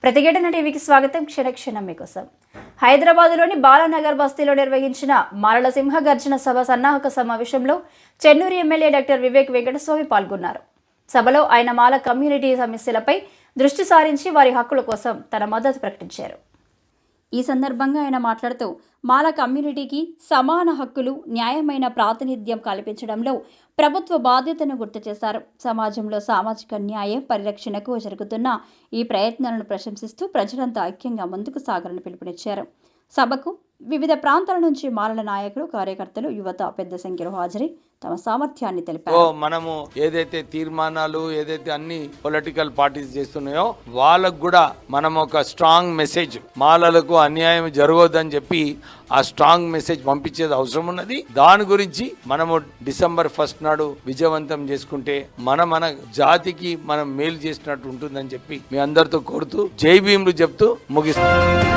ప్రతిఘటన టీవీకి స్వాగతం. క్షణక్షణం మీకోసం. హైదరాబాద్లోని బాలానగర్ బస్తీలో నిర్వహించిన మాలల సింహ గర్జన సభ సన్నాహక సమావేశంలో చెన్నూరు ఎమ్మెల్యే డాక్టర్ వివేక్ వెంకటస్వామి పాల్గొన్నారు. సభలో ఆయన మాల కమ్యూనిటీ సమస్యలపై దృష్టి సారించి వారి హక్కుల కోసం తన మద్దతు ప్రకటించారు. ఈ సందర్భంగా ఆయన మాట్లాడుతూ మాల కమ్యూనిటీకి సమాన హక్కులు, న్యాయమైన ప్రాతినిధ్యం కల్పించడంలో ప్రభుత్వ బాధ్యతను గుర్తు చేశారు. సమాజంలో సామాజిక న్యాయ పరిరక్షణకు జరుగుతున్న ఈ ప్రయత్నాలను ప్రశంసిస్తూ ప్రజలంతా ఐక్యంగా ముందుకు సాగాలని పిలుపునిచ్చారు. సభకు వివిధ ప్రాంతాల నుంచి మాలల నాయకులు, కార్యకర్తలు, యువత పెద్ద సంఖ్యలో హాజరై తమ సామర్థ్యాన్ని తెలిపారు. మనము ఏదైతే తీర్మానాలు ఏదైతే అన్ని పొలిటికల్ పార్టీస్ చేస్తున్నాయో వాళ్ళకు కూడా మనం ఒక స్ట్రాంగ్ మెసేజ్, మాలలకు అన్యాయం జరగొద్దని చెప్పి ఆ స్ట్రాంగ్ మెసేజ్ పంపించేది అవసరం ఉన్నది. దాని గురించి మనము డిసెంబర్ 1 నాడు విజయవంతం చేసుకుంటే మన జాతికి మనం మేలు చేసినట్టు ఉంటుందని చెప్పి మీ అందరితో కోరుతూ జై భీములు చెప్తూ ముగిస్తాం.